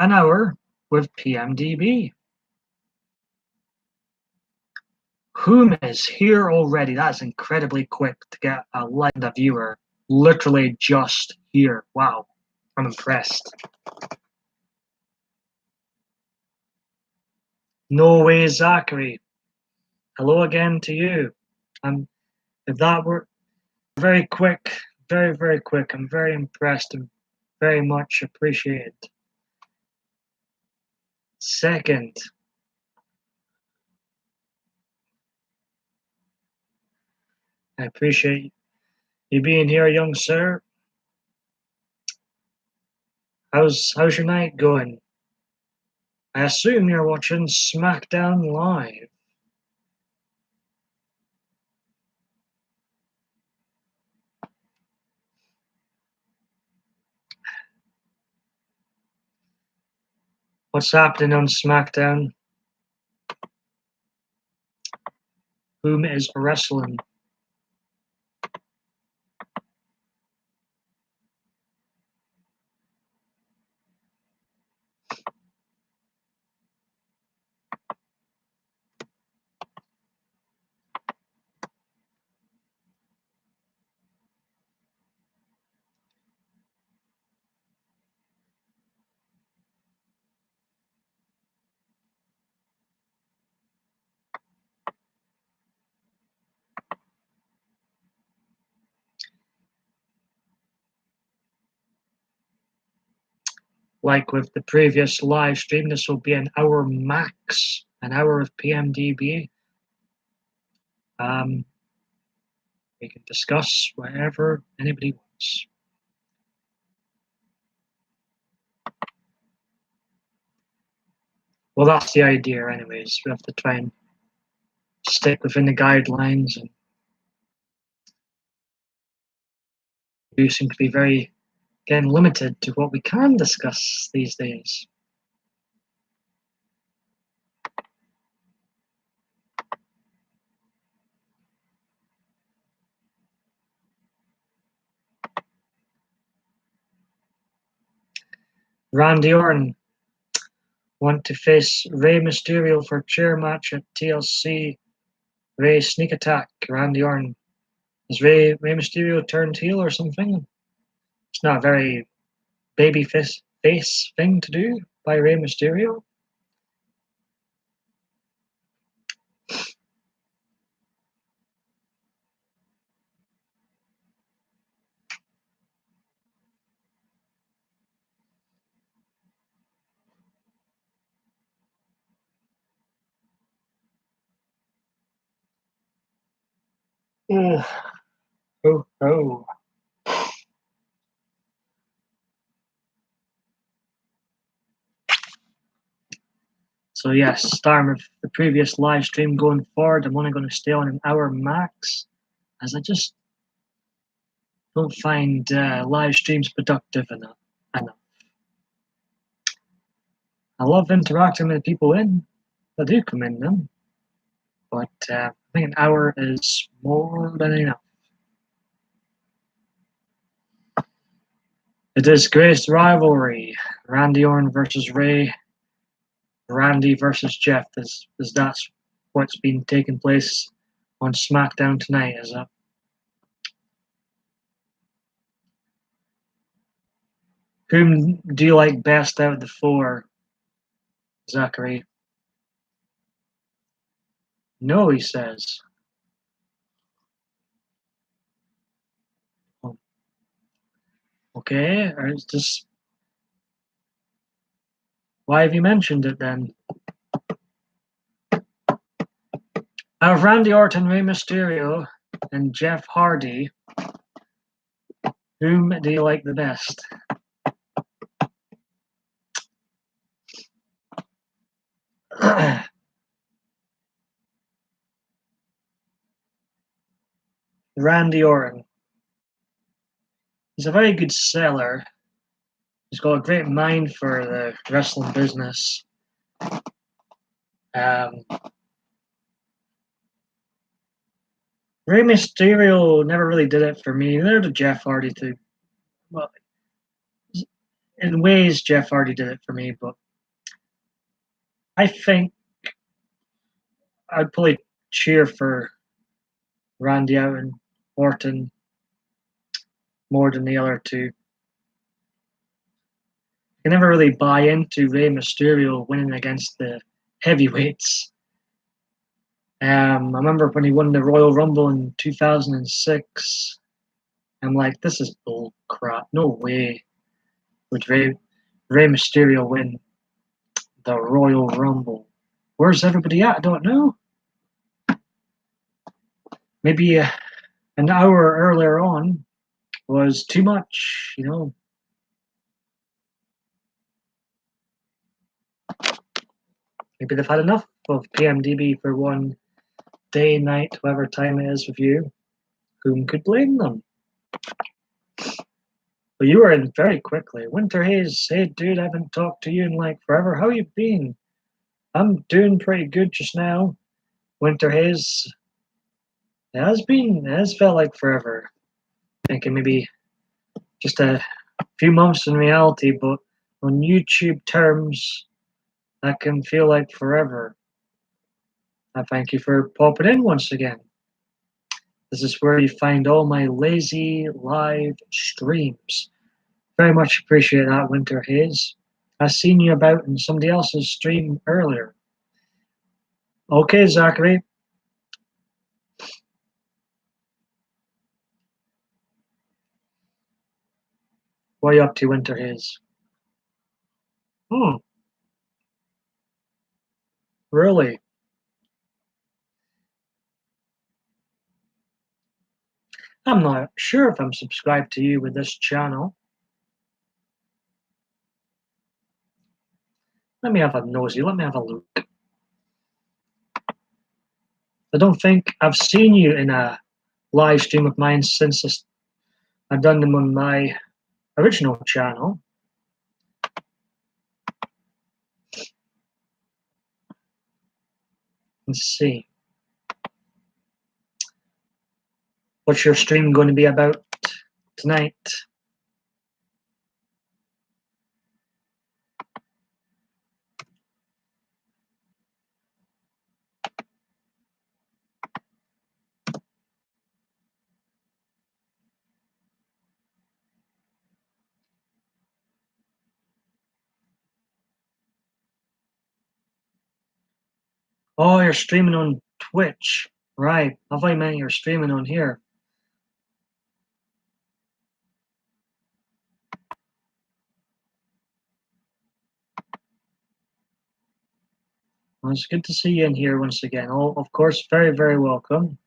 an hour with PMDB. Whom is here already? That's incredibly quick to get a Lenda viewer. Literally just here. Wow. I'm impressed. No way, Zachary. Hello again to you. If that were very quick, very, very quick, I'm very impressed and very much appreciated. Second, I appreciate you being here, young sir. How's your night going? I assume you're watching SmackDown Live. What's happening on SmackDown? Whom is wrestling? Like with the previous live stream, this will be an hour max, an hour of PMDB. We can discuss whatever anybody wants. Well, that's the idea anyways. We have to try and stick within the guidelines, and we seem to be very, again, limited to what we can discuss these days. Randy Orton want to face Rey Mysterio for chair match at TLC. Rey sneak attack. Randy Orton. Has Rey Mysterio turned heel or something? It's not a very baby face thing to do by Rey Mysterio. Oh. So yes, starting with the previous live stream going forward, I'm only going to stay on an hour max, as I just don't find live streams productive enough. I love interacting with people that do come in them, but I think an hour is more than enough. The disgraced rivalry, Randy Orton versus Rey, Randy versus Jeff, is that's what's been taking place on SmackDown tonight, is it? Whom do you like best out of the four, Zachary? No, he says. Oh. Okay, or is this... Why have you mentioned it then? Out of Randy Orton, Rey Mysterio, and Jeff Hardy, whom do you like the best? Randy Orton. He's a very good seller. He's got a great mind for the wrestling business. Rey Mysterio never really did it for me. Neither did Jeff Hardy too. Well, in ways, Jeff already did it for me, but I think I'd probably cheer for Randy Orton more than the other two. I never really buy into Rey Mysterio winning against the heavyweights. I remember when he won the Royal Rumble in 2006. I'm like, this is bull crap. No way would Rey Mysterio win the Royal Rumble. Where's everybody at? I don't know. Maybe an hour earlier on was too much, you know. Maybe they've had enough of PMDB for one day, night, whatever time it is with you. Whom could blame them? But you were in very quickly. Winter Hayes, hey dude, I haven't talked to you in like forever. How you been? I'm doing pretty good just now. Winter Hayes, it has felt like forever. Thinking maybe just a few months in reality, but on YouTube terms, that can feel like forever. I thank you for popping in once again. This is where you find all my lazy live streams. Very much appreciate that, Winter Hayes. I seen you about in somebody else's stream earlier. Okay, Zachary. What are you up to, Winter Hayes? Really? I'm not sure if I'm subscribed to you with this channel. Let me have a nosy. Let me have a look. I don't think I've seen you in a live stream of mine since I've done them on my original channel. Let's see. What's your stream going to be about tonight? Oh, you're streaming on Twitch. Right. I thought you meant you're streaming on here. Well, it's good to see you in here once again. Oh, of course, very, very welcome.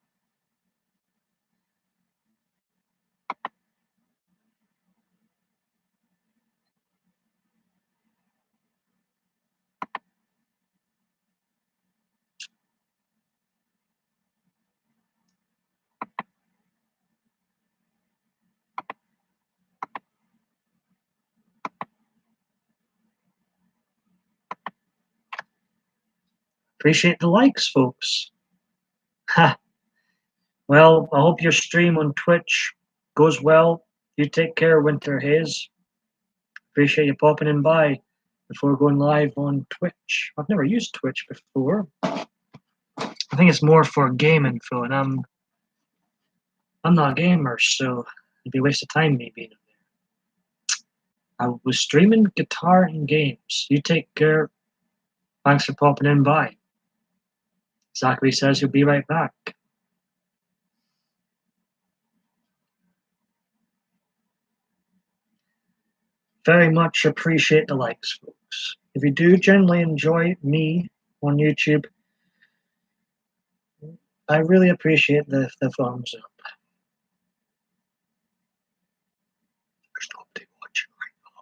Appreciate the likes, folks. Ha. Well, I hope your stream on Twitch goes well. You take care, Winter Hayes. Appreciate you popping in by before going live on Twitch. I've never used Twitch before. I think it's more for game info, and I'm not a gamer, so it'd be a waste of time me being in there. I was streaming guitar and games. You take care. Thanks for popping in by. Zachary says he'll be right back. Very much appreciate the likes, folks. If you do generally enjoy me on YouTube, I really appreciate the thumbs up. There's nobody watching right now.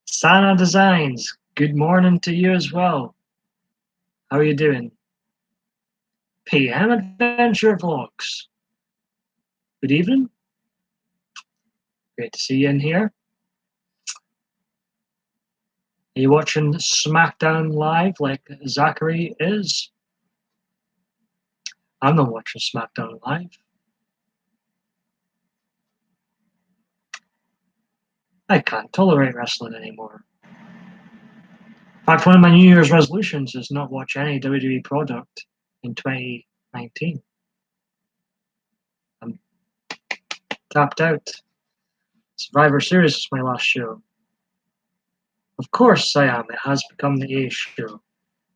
Sana Designs, good morning to you as well. How are you doing? PM Adventure Vlogs. Good evening. Great to see you in here. Are you watching SmackDown live like Zachary is? I'm not watching SmackDown Live. I can't tolerate wrestling anymore. In fact, one of my New Year's resolutions is not watch any WWE product in 2019. I'm tapped out. Survivor Series is my last show. Of course I am. It has become the A show.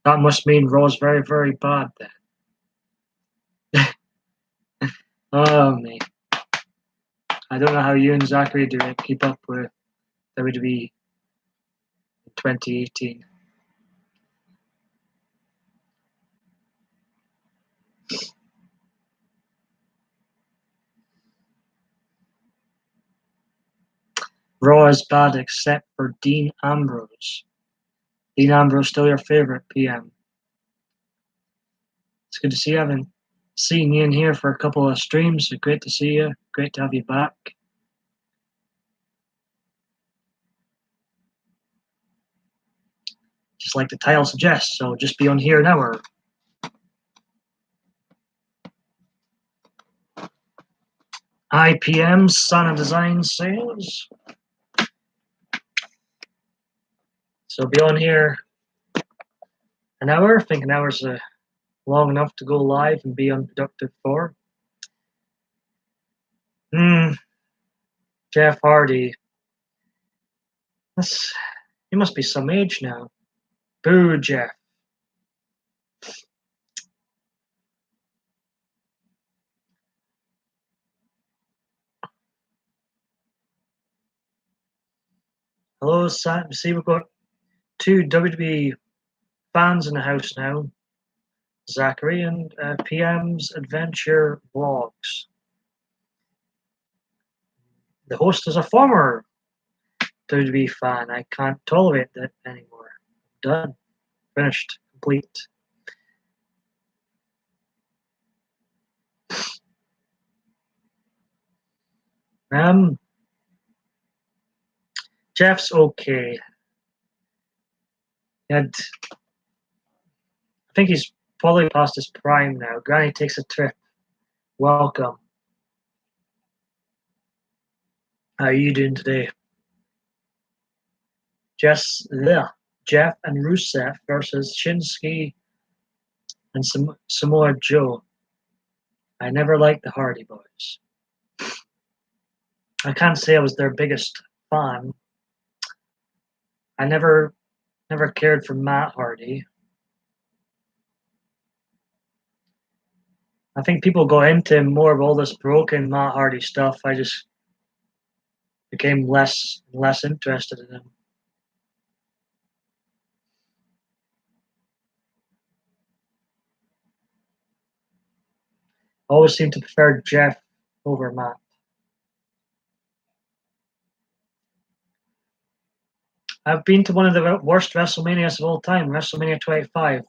That must mean Raw's very, very bad then. Oh, me. I don't know how you and Zachary do it. Keep up with WWE in 2018. Raw is bad except for Dean Ambrose. Dean Ambrose still your favorite PM. It's good to see you. I haven't seen you in here for a couple of streams. So great to see you. Great to have you back. Just like the title suggests, so just be on here an hour. IPM Sana Design Sales. So be on here an hour. I think an hour's long enough to go live and be unproductive for. Jeff Hardy. He must be some age now. Boo, Jeff. Hello, Sam. See, we've got two WWE fans in the house now. Zachary and PM's Adventure Vlogs. The host is a former WWE fan. I can't tolerate that anymore. Done. Finished. Complete. Jeff's okay. I think he's probably past his prime now. Granny takes a trip. Welcome. How are you doing today? Jeff and Rusev versus Shinsuke and Samoa Joe. I never liked the Hardy Boys. I can't say I was their biggest fan. I never cared for Matt Hardy. I think people got into more of all this broken Matt Hardy stuff. I just became less interested in him. I always seem to prefer Jeff over Matt. I've been to one of the worst WrestleManias of all time, WrestleMania 25.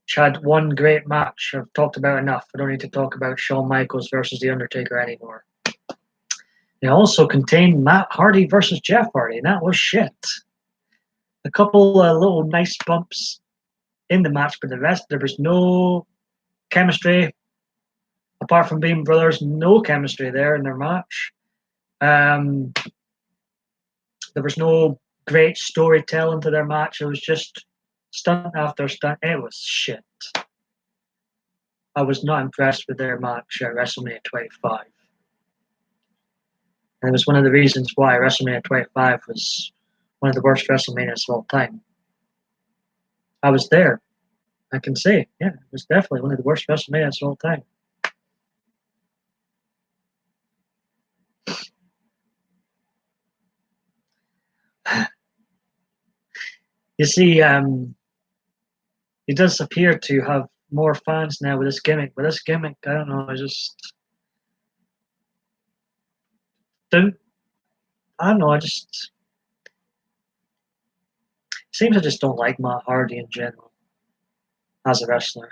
Which had one great match. I've talked about enough. I don't need to talk about Shawn Michaels versus The Undertaker anymore. It also contained Matt Hardy versus Jeff Hardy, and that was shit. A couple of little nice bumps in the match, but the rest, there was no chemistry. Apart from being brothers, no chemistry there in their match. There was no great storytelling to their match. It was just stunt after stunt. It was shit. I was not impressed with their match at WrestleMania 25. And it was one of the reasons why WrestleMania 25 was one of the worst WrestleManias of all time. I was there. I can say, yeah, it was definitely one of the worst WrestleManias of all time. You see, he does appear to have more fans now with this gimmick. But this gimmick, I don't know, I just don't. I don't know. I just seems I just don't like Matt Hardy in general as a wrestler.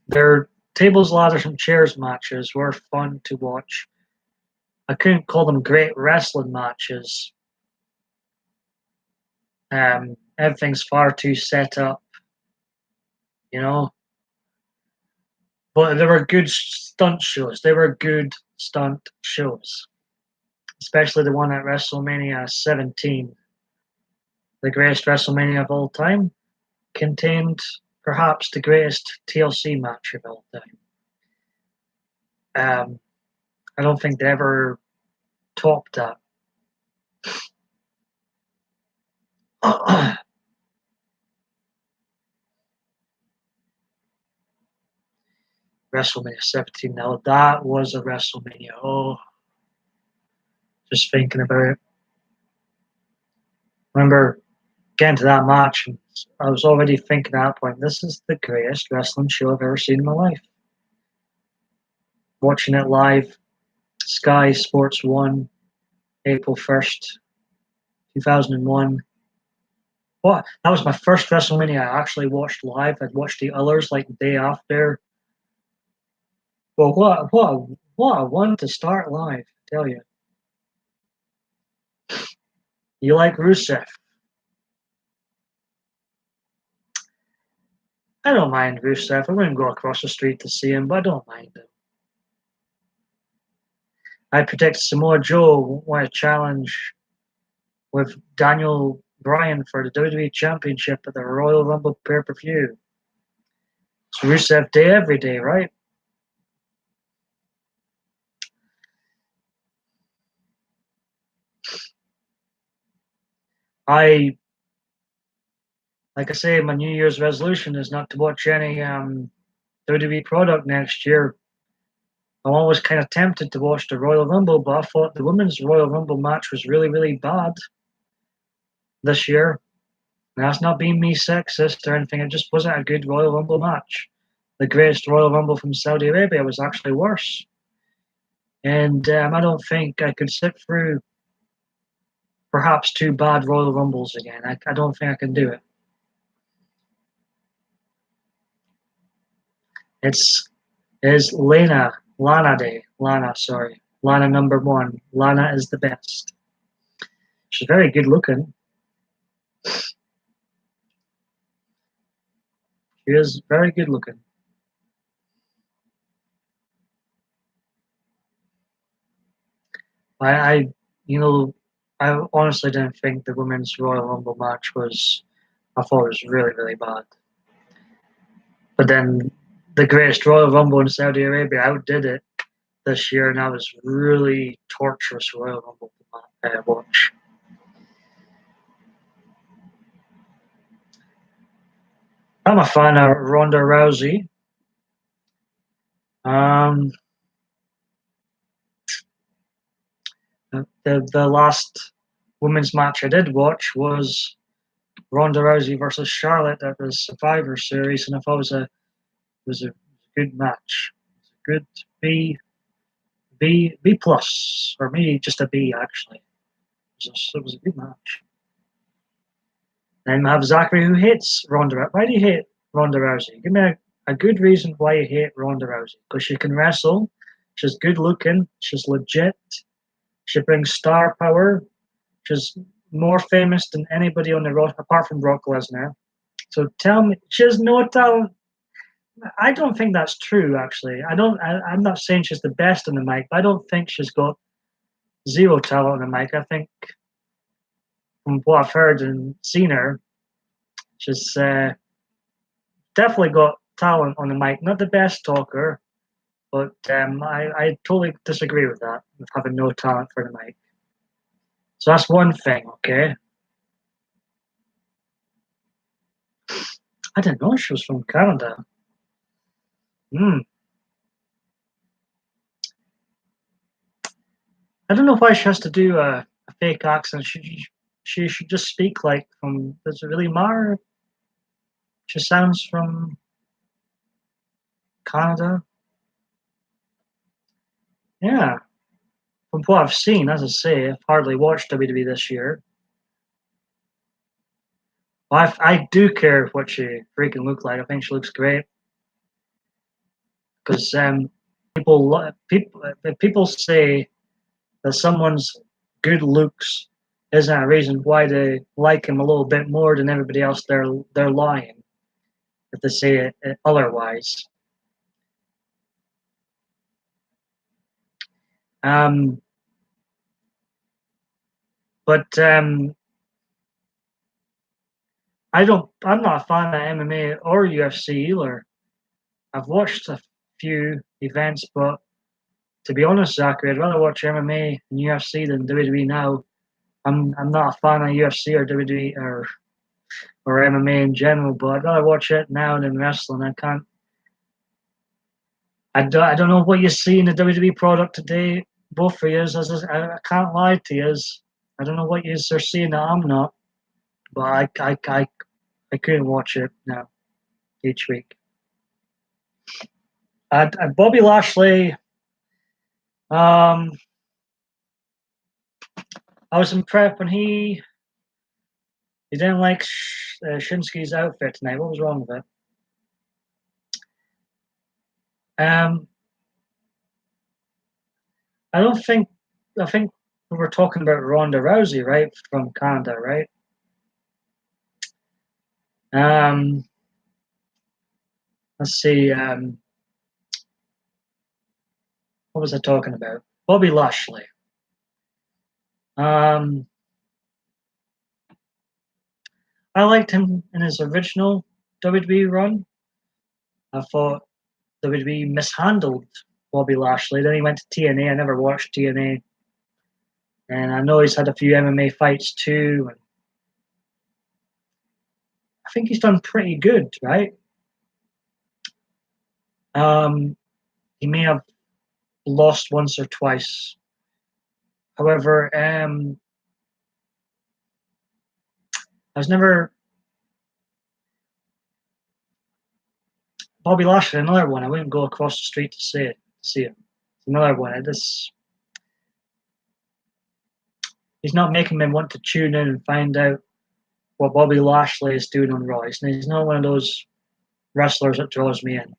They're tables, ladders, and chairs matches were fun to watch. I couldn't call them great wrestling matches. Everything's far too set up, you know. But they were good stunt shows. They were good stunt shows, especially the one at WrestleMania 17, the greatest WrestleMania of all time, contained perhaps the greatest TLC match of all time. I don't think they ever topped that. WrestleMania 17. Now that was a WrestleMania. Oh, just thinking about it. Remember getting to that match, and I was already thinking at that point, this is the greatest wrestling show I've ever seen in my life. Watching it live, Sky Sports 1, April 1st, 2001. What? That was my first WrestleMania I actually watched live. I'd watched the others like the day after. Well, what a one to start live, I tell you. You like Rusev? I don't mind Rusev. I wouldn't go across the street to see him, but I don't mind him. I predict Samoa Joe won a challenge with Daniel Bryan for the WWE Championship at the Royal Rumble pay-per-view. It's Rusev Day every day, right? Like I say, my New Year's resolution is not to watch any WWE product next year. I'm always kind of tempted to watch the Royal Rumble, but I thought the women's Royal Rumble match was really, really bad this year. And that's not being me sexist or anything. It just wasn't a good Royal Rumble match. The greatest Royal Rumble from Saudi Arabia was actually worse. And I don't think I could sit through perhaps two bad Royal Rumbles again. I don't think I can do it. It's Lana Day. Sorry. Lana #1. Lana is the best. She's very good looking. She is very good looking. I I honestly didn't think the women's Royal Rumble match was. I thought it was really, really bad. But then the greatest Royal Rumble in Saudi Arabia outdid it this year, and that was really torturous Royal Rumble to watch. I'm a fan of Ronda Rousey. Um, the last women's match I did watch was Ronda Rousey versus Charlotte at the Survivor Series, and I thought it was a good match. It was a good B plus, or maybe just a B actually. It was a good match. And I have Zachary who hates Ronda. Why do you hate Ronda Rousey? Give me a good reason why you hate Ronda Rousey. Because she can wrestle, she's good looking, she's legit, she brings star power, she's more famous than anybody on the road apart from Brock Lesnar. So tell me, she has no talent. I don't think that's true. Actually, I'm not saying she's the best on the mic. But I don't think she's got zero talent on the mic. I think from what I've heard and seen her, she's definitely got talent on the mic. Not the best talker, but I totally disagree with that, with having no talent for the mic. So that's one thing, okay? I didn't know she was from Canada. I don't know why she has to do a fake accent. She should just speak like from. Does it really matter? She sounds from Canada. Yeah, from what I've seen, as I say, I've hardly watched WWE this year. I do care what she freaking looks like. I think she looks great. because people say that someone's good looks isn't a reason why they like him a little bit more than everybody else. They're lying if they say it otherwise. But I'm not a fan of MMA or UFC either. I've watched a few events, but to be honest, Zachary, I'd rather watch MMA and UFC than WWE now. I'm not a fan of UFC or WWE or MMA in general, but I'd rather watch it now than wrestling. I don't know what you see in the WWE product today. Both of you, I can't lie to you. I don't know what you are seeing that I'm not, but I couldn't watch it now each week. Bobby Lashley. I was impressed when he didn't like Shinsuke's outfit tonight. What was wrong with it? I don't think. I think we were talking about Ronda Rousey, right, from Canada, right? Let's see. What was I talking about? Bobby Lashley. I liked him in his original WWE run. I thought WWE mishandled Bobby Lashley. Then he went to TNA. I never watched TNA. And I know he's had a few MMA fights too. And I think he's done pretty good, right? He may have lost once or twice. However, I was never Bobby Lashley. Another one. I wouldn't go across the street to see it. Another one. He's not making me want to tune in and find out what Bobby Lashley is doing on Raw. He's not one of those wrestlers that draws me in.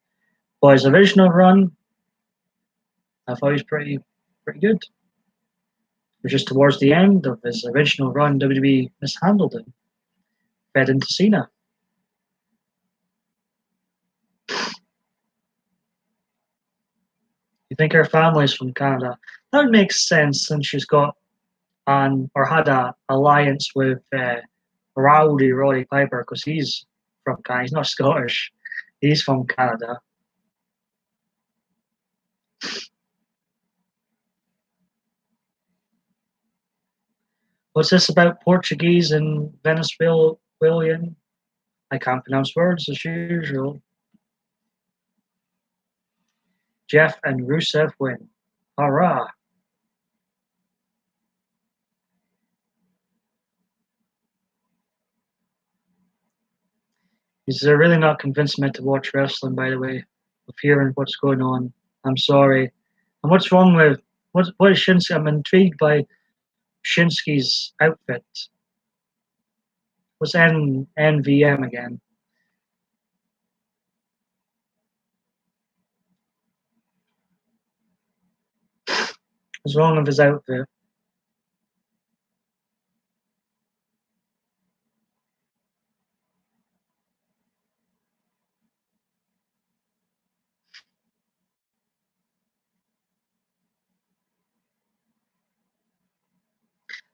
But his original run, I thought he was pretty good. It was just towards the end of his original run, WWE mishandled him, fed into Cena. You think her family's from Canada? That would make sense since she's got had a alliance with Rowdy Roddy Piper because he's from Canada. He's not Scottish. He's from Canada. What's this about Portuguese and Venezuelan? I can't pronounce words as usual. Jeff and Rusev win. Hurrah! He's really not convincing me to watch wrestling, by the way, of hearing what's going on. I'm sorry. And what's wrong with what is Shinsuke? I'm intrigued by Shinsuke's outfit. What's NVM again? What's wrong with his outfit?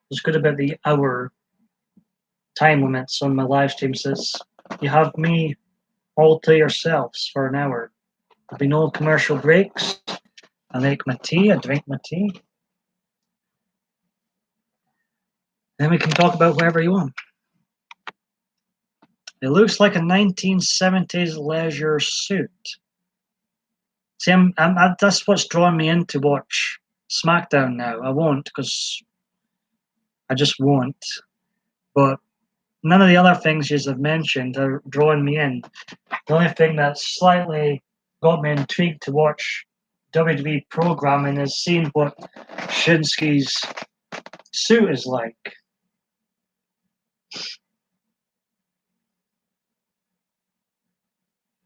What's good about the hour time limits on my live stream says you have me all to yourselves for an hour. There'll be no commercial breaks. I make my tea, I drink my tea. Then we can talk about whatever you want. It looks like a 1970s leisure suit. See, that's what's drawing me in to watch SmackDown now. I won't because I just won't. But none of the other things you have mentioned are drawing me in. The only thing that slightly got me intrigued to watch WWE programming is seeing what Shinsuke's suit is like.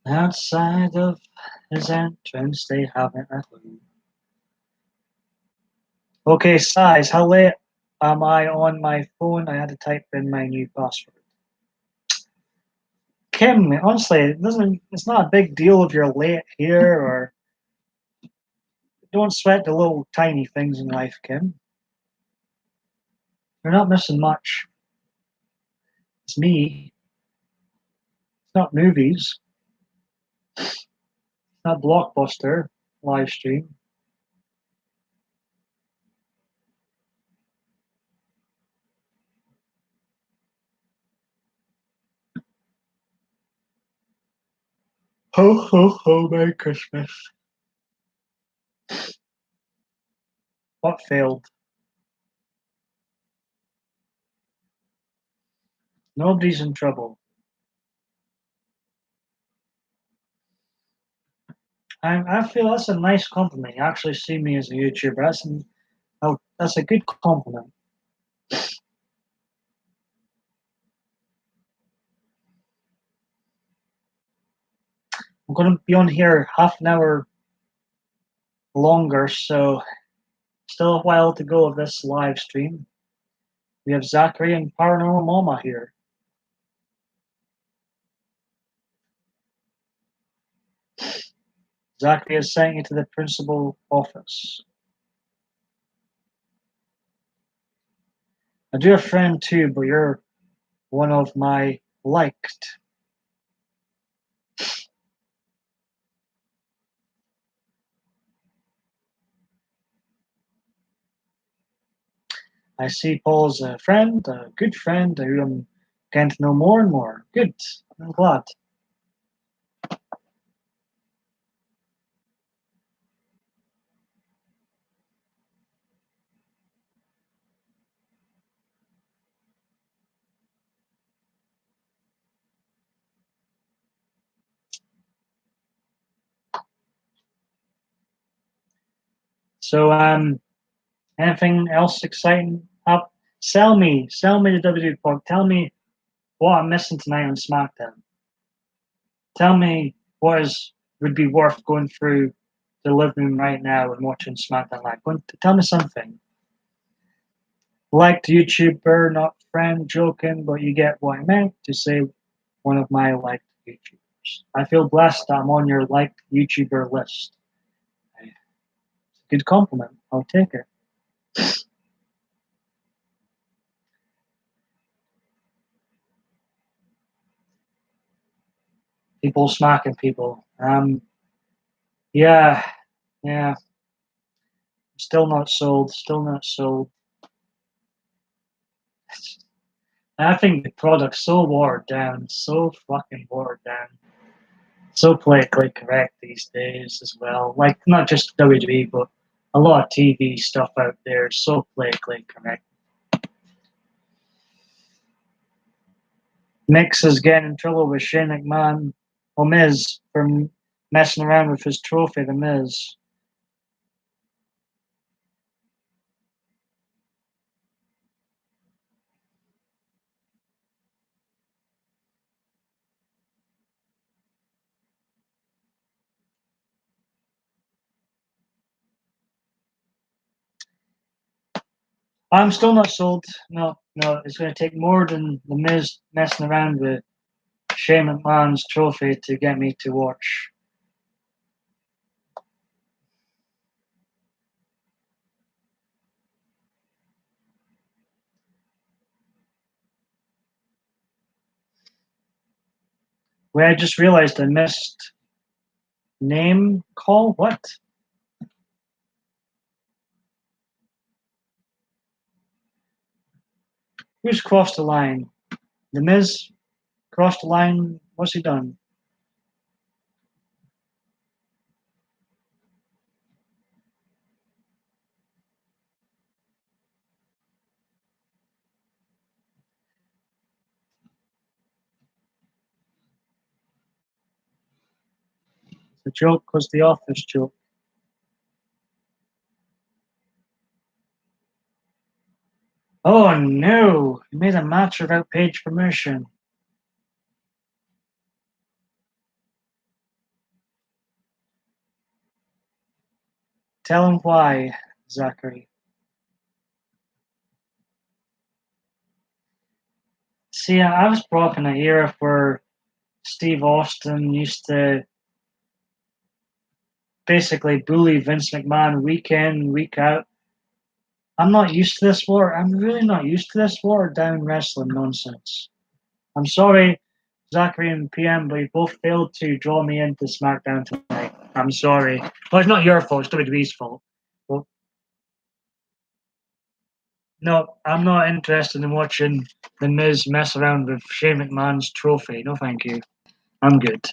Outside of his entrance, they haven't a clue. Okay, size, how late am I on my phone? I had to type in my new password. Kim, honestly, it's not a big deal if you're late here, or don't sweat the little tiny things in life, Kim. You're not missing much. It's me. It's not movies. It's not Blockbuster live stream. Ho ho ho, Merry Christmas. What failed? Nobody's in trouble. I feel that's a nice compliment. You actually see me as a YouTuber. That's a good compliment. I'm going to be on here half an hour longer, so still a while to go of this live stream. We have Zachary and Paranormal Mama here. Zachary is sending you to the principal office. I do have a friend too, but you're one of my liked. I see Paul's a friend, a good friend who I'm getting to know more and more. Good. I'm glad. So, anything else exciting up? Sell me the WWE Pod. Tell me what I'm missing tonight on SmackDown. Tell me would be worth going through the living room right now and watching SmackDown Live. Tell me something. Liked YouTuber, not friend, joking, but you get what I meant to say. One of my liked YouTubers. I feel blessed that I'm on your liked YouTuber list. It's a good compliment. I'll take it. People smacking people. Yeah, yeah. Still not sold. Still not sold. I think the product's so watered down. So fucking watered down. So politically correct these days as well. Like not just WWE, but a lot of TV stuff out there is so politically correct. Mix is getting in trouble with Shane McMahon or Miz for messing around with his trophy, the Miz. I'm still not sold. No, no, it's going to take more than the Miz messing around with Shane McMahon's trophy to get me to watch. Wait, I just realized I missed name call. What? Who's crossed the line? The Miz crossed the line. What's he done? The joke was the office joke. Oh no! He made a match without page permission. Tell him why, Zachary. See, I was brought up in an era where Steve Austin used to basically bully Vince McMahon week in, week out. I'm not used to this war. I'm really not used to this war down wrestling nonsense. I'm sorry, Zachary and PM, but you both failed to draw me into SmackDown tonight. I'm sorry. Well, it's not your fault. It's WWE's fault. Well, no, I'm not interested in watching The Miz mess around with Shane McMahon's trophy. No, thank you. I'm good.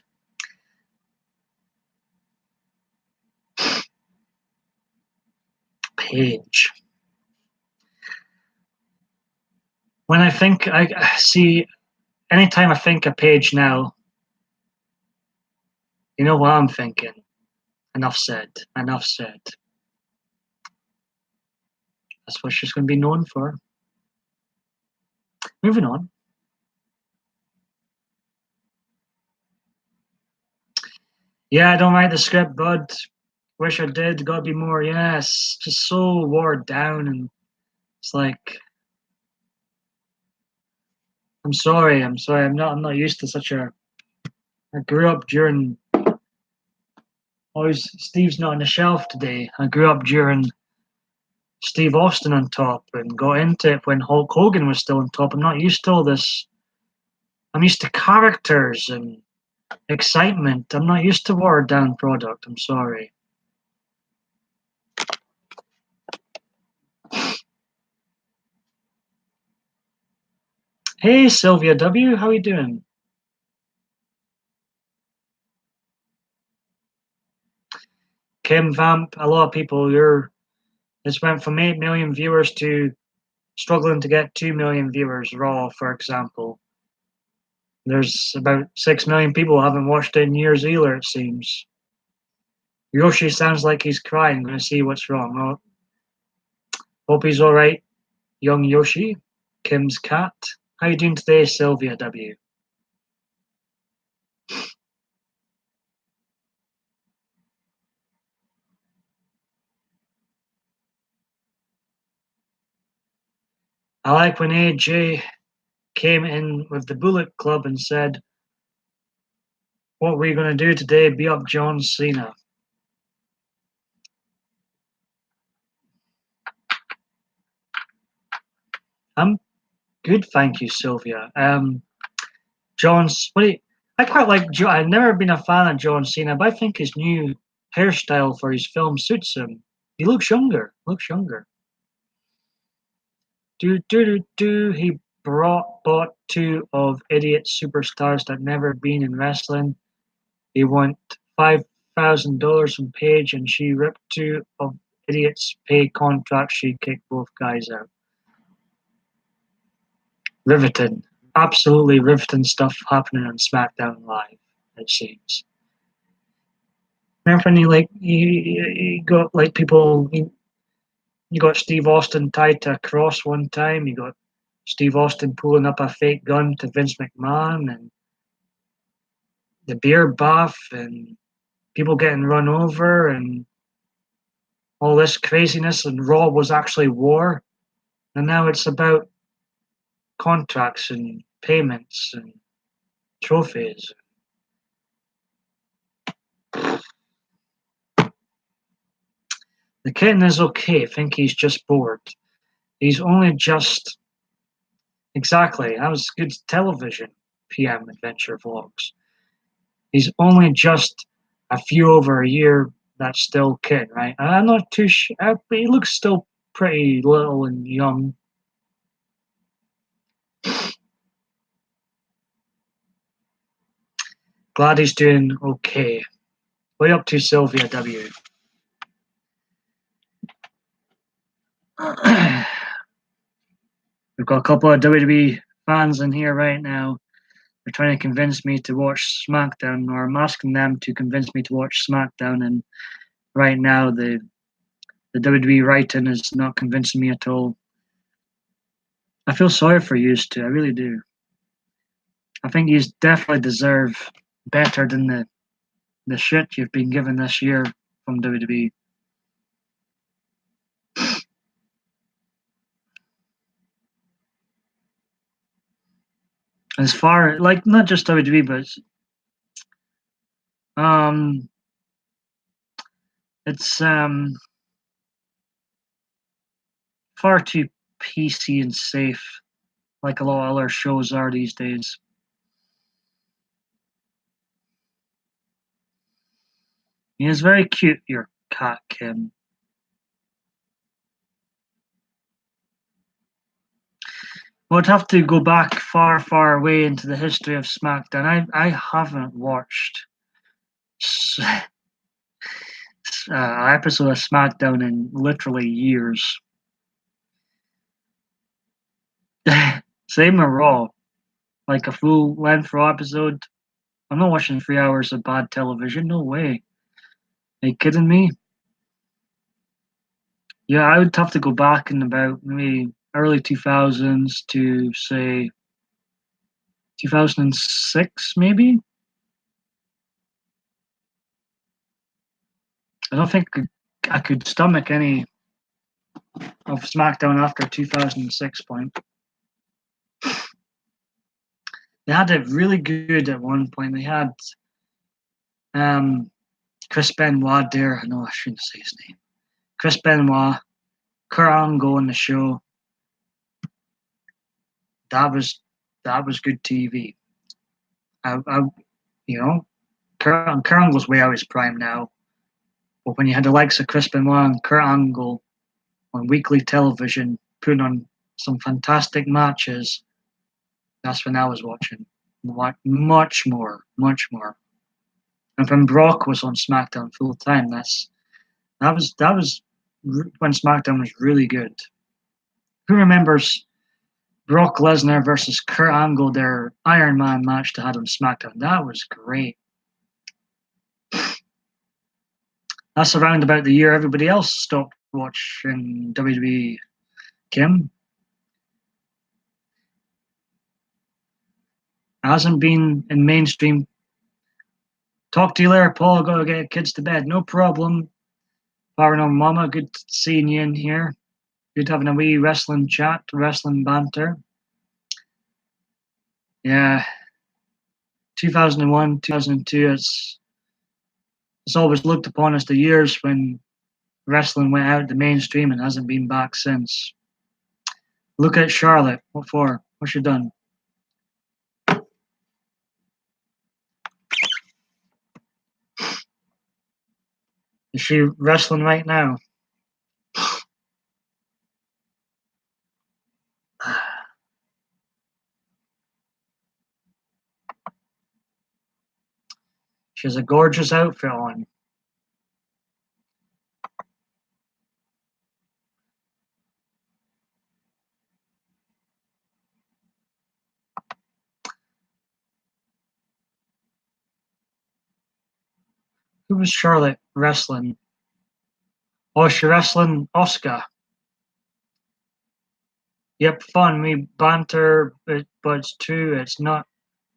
Paige. When I think, I see, anytime I think of Paige now, you know what I'm thinking? Enough said. Enough said. That's what she's going to be known for. Moving on. Yeah, I don't like the script, bud. Wish I did. Gotta be more. Yes, just so watered down, and it's like, I'm sorry. I'm sorry. I'm not used to such a. I grew up during. Always, Steve's not on the shelf today. I grew up during Steve Austin on top, and got into it when Hulk Hogan was still on top. I'm not used to all this. I'm used to characters and excitement. I'm not used to watered down product. I'm sorry. Hey Sylvia W, how you doing? Kim Vamp, a lot of people. It's went from 8 million viewers to struggling to get 2 million viewers. Raw, for example. There's about 6 million people who haven't watched it in years either. It seems. Yoshi sounds like he's crying. I'm gonna see what's wrong. Oh, hope he's all right. Young Yoshi, Kim's cat. How you doing today, Sylvia W? I like when AJ came in with the Bullet Club and said, "What were you gonna do today? Beat up John Cena?" I'm good, thank you, Sylvia. John's. I quite like John. I've never been a fan of John Cena, but I think his new hairstyle for his film suits him. He looks younger. Looks younger. He bought two of idiot superstars that never been in wrestling. He want $5,000 from Paige, and she ripped two of idiots' pay contracts. She kicked both guys out. Riveting. Absolutely riveting stuff happening on SmackDown Live, it seems. Remember when you got like people you got Steve Austin tied to a cross one time, you got Steve Austin pulling up a fake gun to Vince McMahon and the beer bath and people getting run over and all this craziness and Raw was actually war and now it's about contracts and payments and trophies. The kitten is okay. I think he's just bored. He's only just exactly. That was good television. PM Adventure Vlogs. He's only just a few over a year. That's still kid, right? I'm not too sure. He looks still pretty little and young. Glad he's doing okay. What are you up to, Sylvia W? We've got a couple of WWE fans in here right now. They're trying to convince me to watch SmackDown, or I'm asking them to convince me to watch SmackDown. And right now, the WWE writing is not convincing me at all. I feel sorry for you two. I really do. I think you definitely deserve better than the shit you've been given this year from WWE. As far like not just WWE, but um, it's far too PC and safe, like a lot of other shows are these days. He is very cute, your cat, Kim. We'd have to go back far, far away into the history of SmackDown. I haven't watched episode of SmackDown in literally years. Same with Raw, like a full length Raw episode. I'm not watching 3 hours of bad television. No way. Are you kidding me? Yeah, I would have to go back in about maybe early 2000s to say 2006, maybe. I don't think I could stomach any of SmackDown after 2006 point. They had it really good at one point. They had Chris Benoit there. No, I shouldn't say his name. Chris Benoit, Kurt Angle on the show. That was good TV. You know, Kurt Angle's way out his prime now. But when you had the likes of Chris Benoit and Kurt Angle on weekly television, putting on some fantastic matches, that's when I was watching. Much more, much more. And when Brock was on SmackDown full time, that was when SmackDown was really good. Who remembers Brock Lesnar versus Kurt Angle, their Iron Man match they had on SmackDown? That was great. That's around about the year everybody else stopped watching WWE. Kim hasn't been in mainstream. Talk to you later, Paul. Gotta get kids to bed. No problem. Paranormal Mama, good seeing you in here. Good having a wee wrestling chat, wrestling banter. Yeah, 2001, 2002. It's always looked upon as the years when wrestling went out the mainstream and hasn't been back since. Look at Charlotte. What for? What's she done? Is she wrestling right now? She has a gorgeous outfit on. Who was Charlotte wrestling? Oh, she wrestling Oscar. Yep, fun. We banter, but it's true. It's not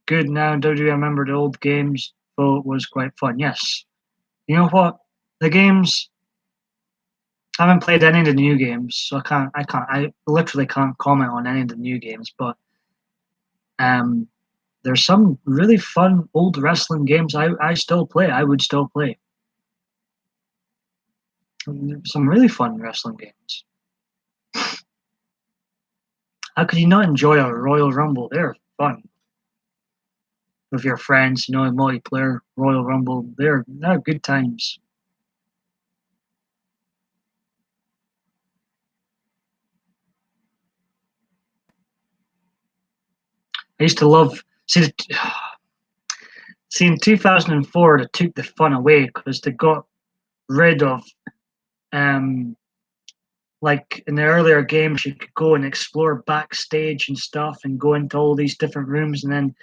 good now. WWE, I remember the old games, though it was quite fun. Yes. You know what? The games. I haven't played any of the new games, so I literally can't comment on any of the new games. But um, there's some really fun old wrestling games I still play. I would still play some really fun wrestling games. How could you not enjoy a Royal Rumble? They're fun with your friends. You know, a multiplayer Royal Rumble. They're good times. I used to love see in 2004 they took the fun away because they got rid of um like in the earlier games you could go and explore backstage and stuff and go into all these different rooms, and then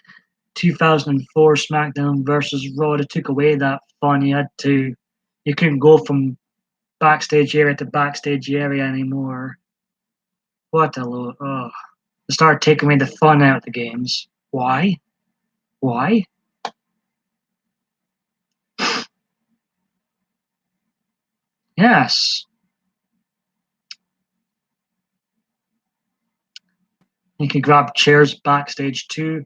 2004 SmackDown versus Raw they took away that fun. You couldn't go from backstage area to backstage area anymore. What a load. Oh, they started taking away the fun out of the games. Why? Yes. You could grab chairs backstage too.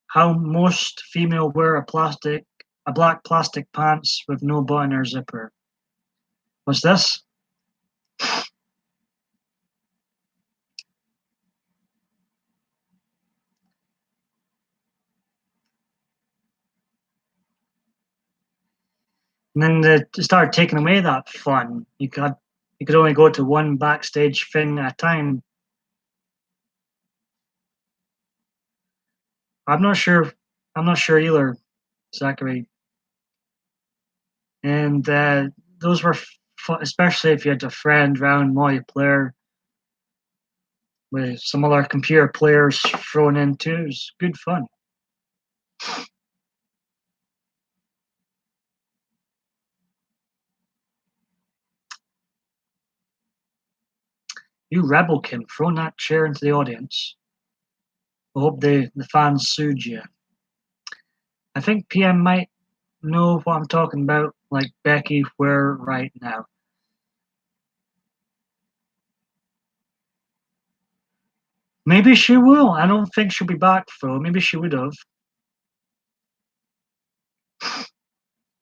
How most female wear a black plastic pants with no button or zipper. What's this? And then they started taking away that fun. You could only go to one backstage thing at a time. I'm not sure. I'm not sure either, Zachary. And those were fun, especially if you had a friend round multiplayer with some other computer players thrown in too. It was good fun. You rebel Kim, throwing that chair into the audience. I hope the fans sued you. I think PM might know what I'm talking about, like Becky Ware right now. Maybe she will. I don't think she'll be back though. Maybe she would have.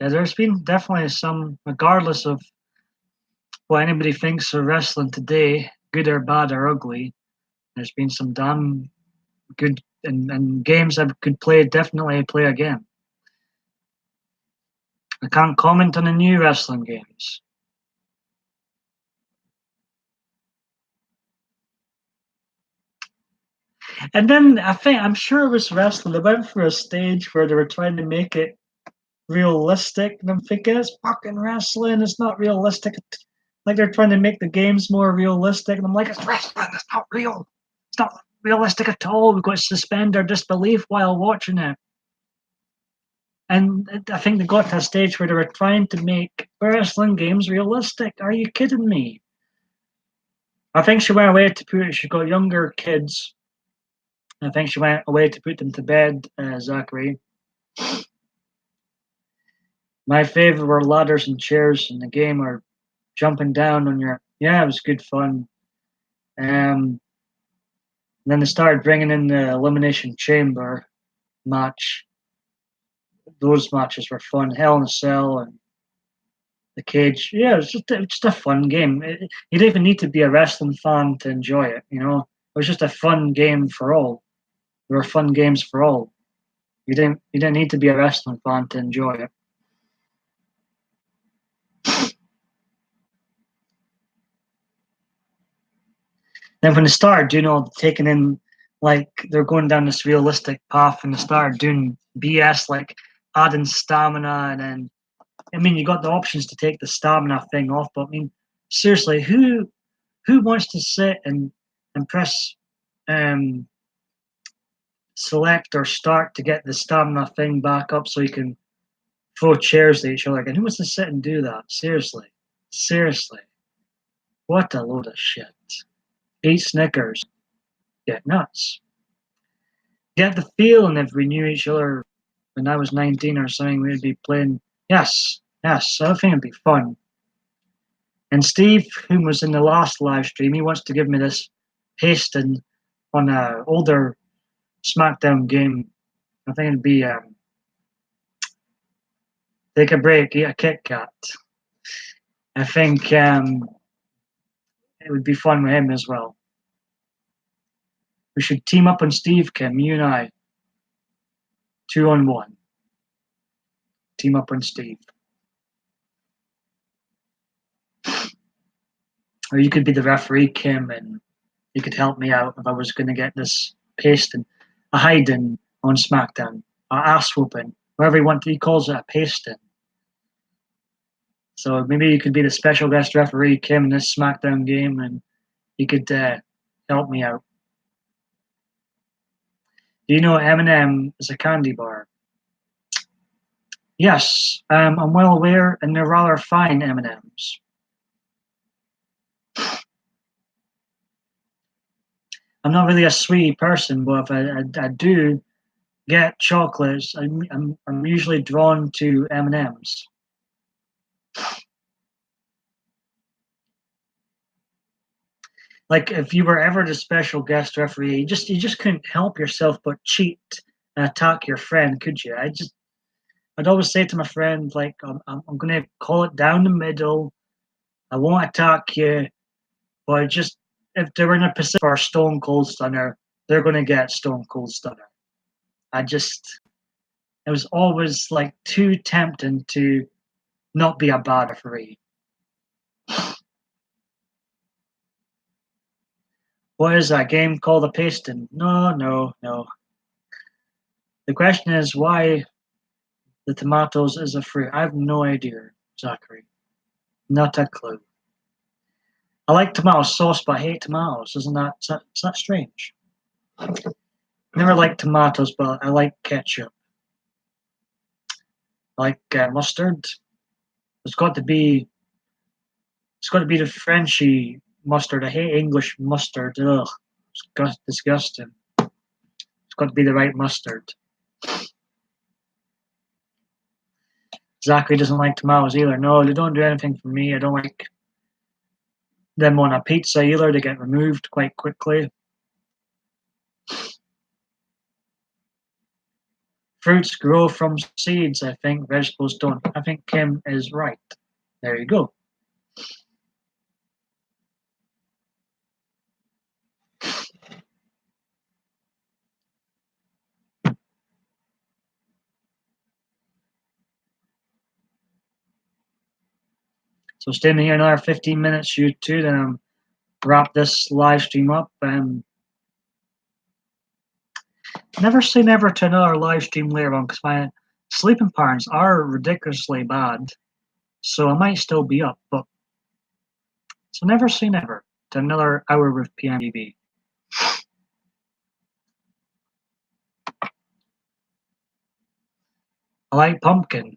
Yeah, there's been definitely some, regardless of what anybody thinks of wrestling today, good or bad or ugly, there's been some damn good and games I could definitely play again. I can't comment on the new wrestling games. And then I'm sure it was wrestling. They went for a stage where they were trying to make it realistic, and I'm thinking it's fucking wrestling. It's not realistic. Like they're trying to make the games more realistic, and I'm like, it's wrestling. It's not real. It's not realistic at all. We've got to suspend our disbelief while watching it. And I think they got to a stage where they were trying to make wrestling games realistic. Are you kidding me? I think she went away to put. She got younger kids. I think she went away to put them to bed. Zachary. My favorite were ladders and chairs in the game, or jumping down on your. Yeah, it was good fun. Then they started bringing in the elimination chamber match. Those matches were fun. Hell in a Cell and the cage. Yeah, it was just a fun game. You didn't even need to be a wrestling fan to enjoy it. It was just a fun game for all. There were fun games for all. You didn't need to be a wrestling fan to enjoy it. Then when they started, taking in like they're going down this realistic path, and they started doing BS like adding stamina, and then I mean you got the options to take the stamina thing off, but I mean seriously, who wants to sit and press um select or start to get the stamina thing back up so you can throw chairs at each other again? Who wants to sit and do that? Seriously. Seriously. What a load of shit. Eat Snickers. Get nuts. Get the feeling if we knew each other when I was 19 or something, we'd be playing. Yes, yes, I think it'd be fun. And Steve, who was in the last live stream, he wants to give me this pasting on a older SmackDown game. I think it'd be take a break, eat a Kit Kat. I think it would be fun with him as well. We should team up on Steve, Kim, you and I. 2-on-1. Team up on Steve. Or you could be the referee, Kim, and you could help me out if I was going to get this pasting. A hiding on SmackDown. A ass whooping. Whatever he calls it, a pasting. So maybe you could be the special guest referee, Kim, in this SmackDown game, and you could help me out. Do you know M&M is a candy bar? Yes, I'm well aware, and they're rather fine M&Ms. I'm not really a sweetie person, but if I do get chocolates, I'm usually drawn to M&Ms. Like if you were ever the special guest referee, you just couldn't help yourself but cheat attack your friend, could you? I'd always say to my friend, like, I'm gonna call it down the middle. I won't attack you, but just if they were in a position for a Stone Cold Stunner, they're gonna get Stone Cold Stunner. It was always like too tempting to not be a bad referee. What is that game called? A pasting? No, no, no. The question is why the tomatoes is a fruit. I have no idea, Zachary. Not a clue. I like tomato sauce, but I hate tomatoes. Is that strange? Never liked tomatoes, but I like ketchup. I like mustard. It's got to be. It's got to be the Frenchy mustard. I hate English mustard. Ugh, it's disgusting. It's got to be the right mustard. Zachary doesn't like tomatoes either. No, they don't do anything for me. I don't like them on a pizza either. They get removed quite quickly. Fruits grow from seeds, I think. Vegetables don't. I think Kim is right. There you go. So staying here another 15 minutes, you two, then wrap this live stream up. Never say never to another live stream later on because my sleeping patterns are ridiculously bad. So I might still be up, but so never say never to another hour with PMDB. I like pumpkin.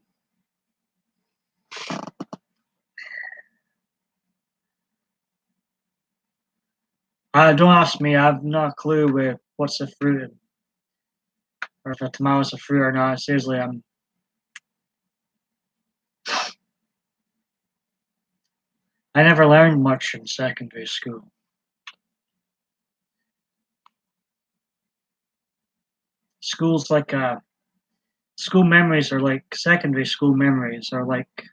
Don't ask me. I have no clue with what's a fruit or if a tomato's a fruit or not. Seriously, I never learned much in secondary school. School's like school memories are like secondary school memories are like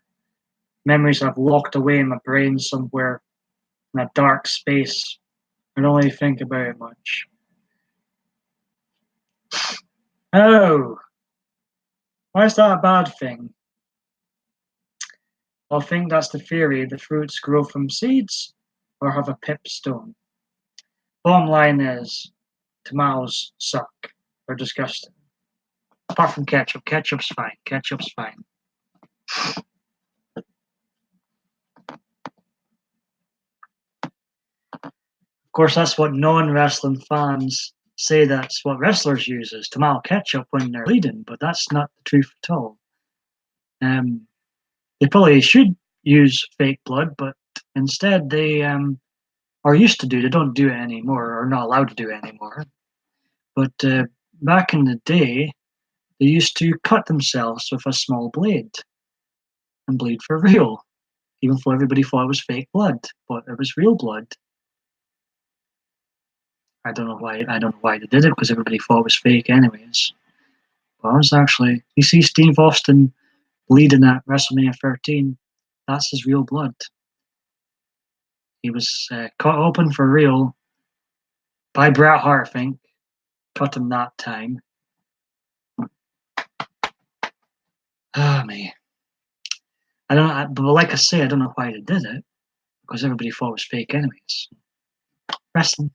memories I've locked away in my brain somewhere in a dark space. I don't really think about it much. Oh, why is that a bad thing? I think that's the theory. The fruits grow from seeds or have a pipstone. Bottom line is, tomatoes suck. They're disgusting. Apart from ketchup. Ketchup's fine. Ketchup's fine. Of course, that's what non-wrestling fans say. That's what wrestlers use is tomato ketchup when they're bleeding, but that's not the truth at all. They probably should use fake blood, but instead they are used to do. They don't do it anymore, or not allowed to do it anymore. But back in the day, they used to cut themselves with a small blade and bleed for real, even though everybody thought it was fake blood, but it was real blood. I don't know why. I don't know why they did it because everybody thought it was fake, anyways. But I was actually, you see, Steve Austin bleeding at WrestleMania 13. That's his real blood. He was cut open for real by Bret Hart, I think. Cut him that time. Ah, me. I don't know, but like I say, I don't know why they did it because everybody thought it was fake, anyways. Wrestling.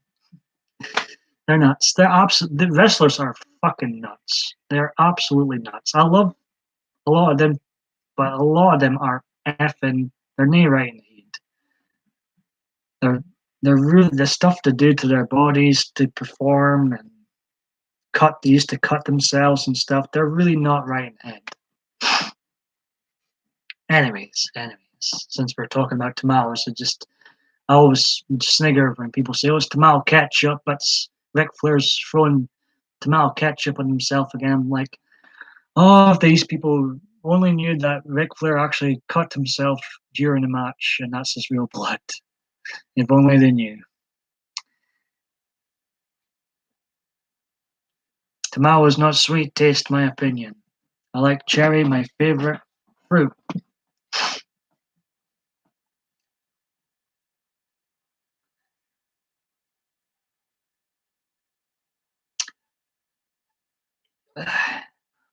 They're nuts. The wrestlers are fucking nuts. They're absolutely nuts. I love a lot of them, but a lot of them are effing. They're not right in the head. They're really the stuff they do to their bodies to perform and they used to cut themselves and stuff. They're really not right in the head. Anyways, since we're talking about tomatoes, I always snigger when people say, "Oh, it's tomato ketchup." That's Ric Flair's throwing tomato ketchup on himself again. I'm like, oh, if these people only knew that Ric Flair actually cut himself during the match, and that's his real blood. If only they knew. Tomato is not sweet taste, my opinion. I like cherry, my favorite fruit.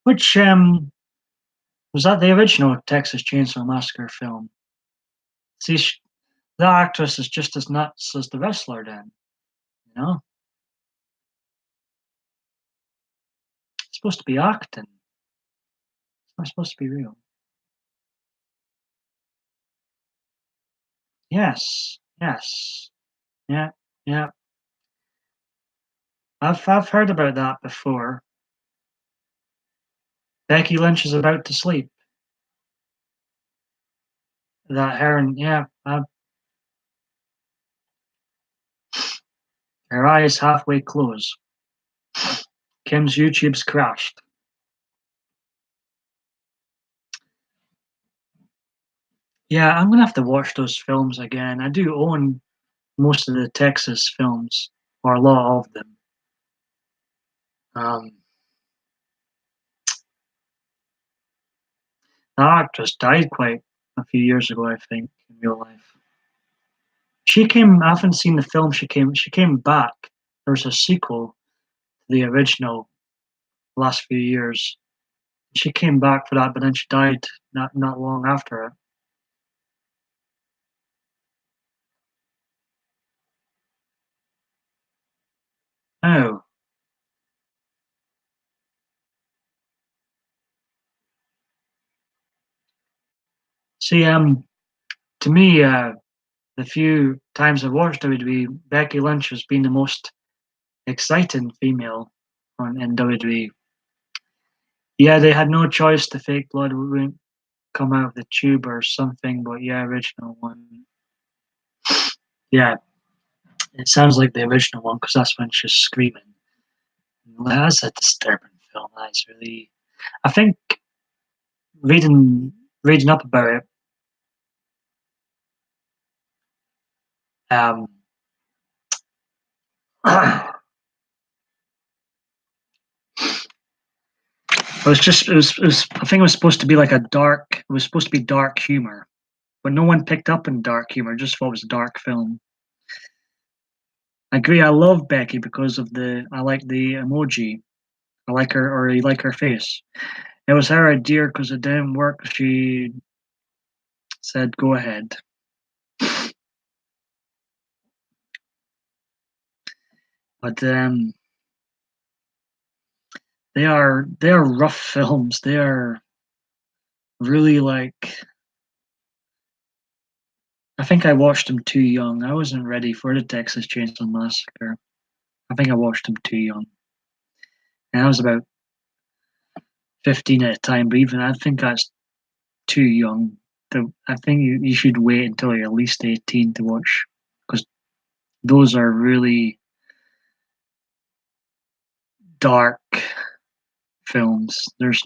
Which was that the original Texas Chainsaw Massacre film? See, the actress is just as nuts as the wrestler. Then, you know, it's supposed to be acting. It's not supposed to be real. Yes, yes, yeah, yeah. I've heard about that before. Becky Lynch is about to sleep. That Heron, yeah, her eyes halfway closed. Kim's YouTube's crashed. Yeah, I'm gonna have to watch those films again. I do own most of the Texas films, or a lot of them. Um, the actress died quite a few years ago, I think, in real life. She came. I haven't seen the film. She came back. There was a sequel to the original last few years. She came back for that, but then she died not long after it. Oh, see, to me, the few times I've watched WWE, Becky Lynch has been the most exciting female in WWE. Yeah, they had no choice. The fake blood wouldn't come out of the tube or something, but yeah, original one. Yeah, it sounds like the original one because that's when she's screaming. That's a disturbing film. That's really. I think reading reading up about it, um, it was just it was. I think it was supposed to be like a dark. It was supposed to be dark humor, but no one picked up on dark humor. Just thought it was a dark film. I agree. I love Becky because of the. I like the emoji. I like her, or I like her face. It was her idea because it didn't work. She said, "Go ahead." But they are rough films. They are really like. I think I watched them too young. I wasn't ready for the Texas Chainsaw Massacre. I think I watched them too young, and I was about 15 at the time. But even I think that's too young. I think you should wait until you're at least 18 to watch because those are really dark films. There's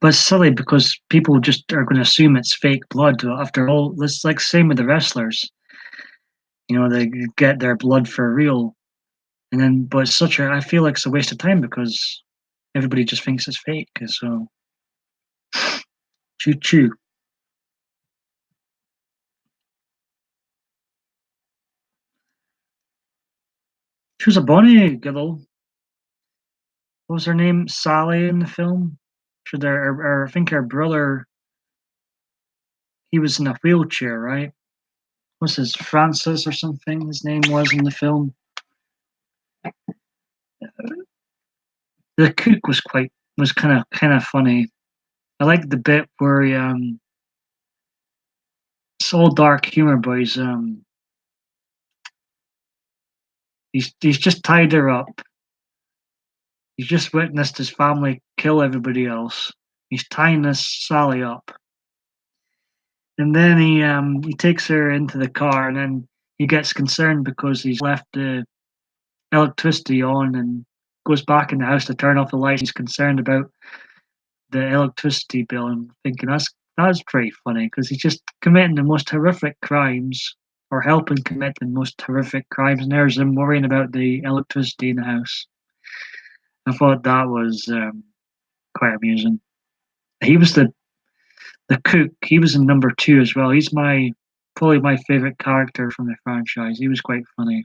but it's silly because people just are going to assume it's fake blood. After all, it's like same with the wrestlers. You know, they get their blood for real, and then but it's such a. I feel like it's a waste of time because everybody just thinks it's fake. So choo choo. She was a bonny girl. What was her name? Sally in the film. Should or I think her brother. He was in a wheelchair, right? What's his Francis or something? His name was in the film. The cook was kind of funny. I like the bit where it's all dark humor, but he's just tied her up. He's just witnessed his family kill everybody else. He's tying this Sally up, and then he takes her into the car, and then he gets concerned because he's left the electricity on, and goes back in the house to turn off the lights. He's concerned about the electricity bill and thinking that's pretty funny because he's just committing the most horrific crimes or helping commit the most horrific crimes, and there's him worrying about the electricity in the house. I thought that was quite amusing. He was the cook. He was in number 2 as well. He's probably my favorite character from the franchise. He was quite funny.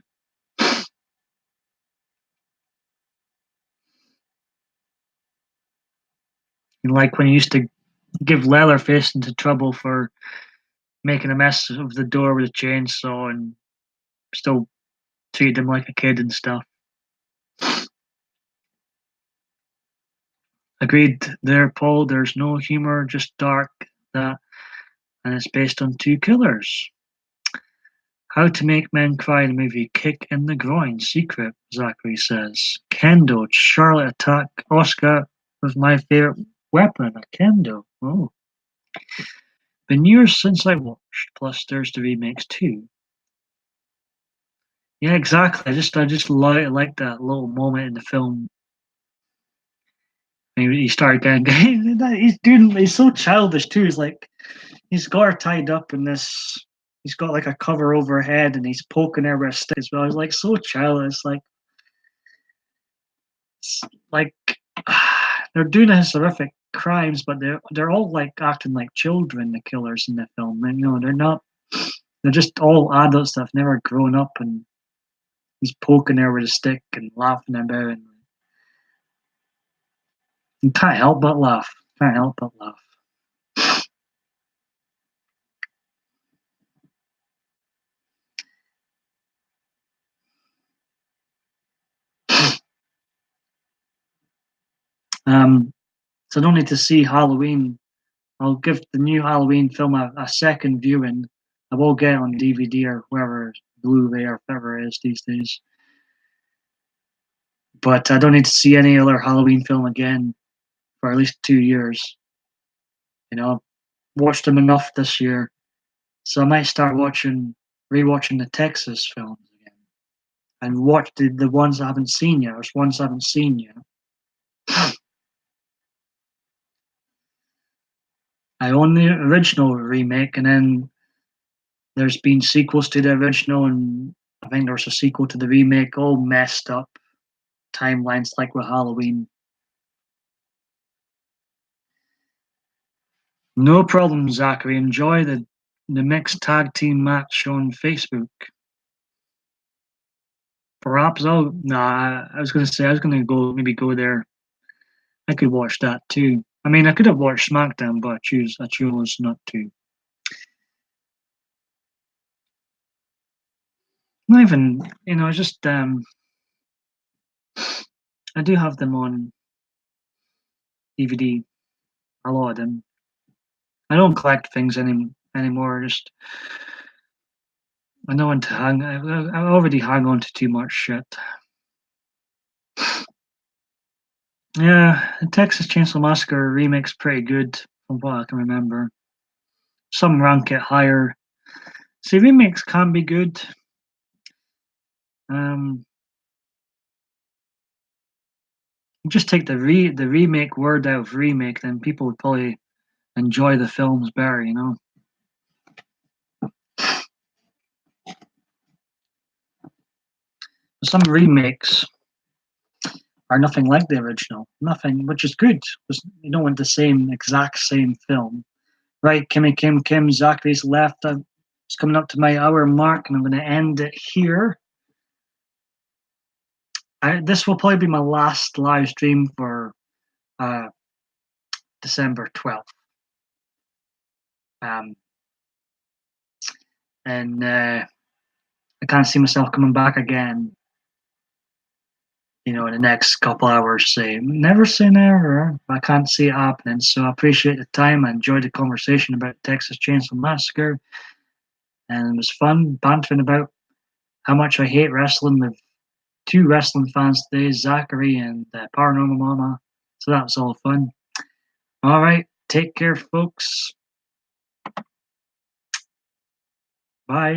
And like when he used to give Leatherface into trouble for making a mess of the door with a chainsaw and still treated him like a kid and stuff. Agreed there, Paul. There's no humor, just dark, that, and it's based on 2 killers. How to Make Men Cry, the movie Kick in the Groin, Secret, Zachary says. Kendo, Charlotte attack Oscar was my favorite weapon, a kendo. Oh. Been years since I watched, plus there's the remakes too. Yeah, exactly. I just like that little moment in the film. He started getting he's so childish too. He's got her tied up in this. He's got like a cover over her head, and he's poking her with a stick as well. He's like so childish. Like they're doing his horrific crimes, but they're all like acting like children. The killers in the film, and they're not. They're just all adults that have never grown up, and he's poking her with a stick and laughing about it. You can't help but laugh. Can't help but laugh. So I don't need to see Halloween. I'll give the new Halloween film a second viewing. I will get it on DVD or wherever, Blu-ray or whatever it is these days. But I don't need to see any other Halloween film again for at least 2 years. I've watched them enough this year, so I might start rewatching the Texas films again, and watch the ones I haven't seen yet, or ones I haven't seen yet. I own the original remake, and then there's been sequels to the original, and I think there's a sequel to the remake, all messed up timelines like with Halloween. No problem, Zachary. Enjoy the mixed tag team match on Facebook. Perhaps I'll. Nah, I was gonna say I was gonna go there. I could watch that too. I mean, I could have watched SmackDown, but I chose not to. Not even, just I do have them on DVD. A lot of them. I don't collect things anymore. Just I know when to hang. I already hang on to too much shit. Yeah, the Texas Chainsaw Massacre remake's pretty good from what I can remember. Some rank it higher. See, remakes can be good. Um, just take the remake word out of remake, then people would probably enjoy the films better. Some remakes are nothing like the original. Nothing, which is good, because you don't want the exact same film. Right, Kim, Zachary's left. It's coming up to my hour mark, and I'm going to end it here. This will probably be my last live stream for December 12th. And I can't see myself coming back again, in the next couple hours. Never say never. I can't see it happening. So I appreciate the time. I enjoyed the conversation about Texas Chainsaw Massacre. And it was fun bantering about how much I hate wrestling with 2 wrestling fans today, Zachary and Paranormal Mama. So that was all fun. All right. Take care, folks. Bye.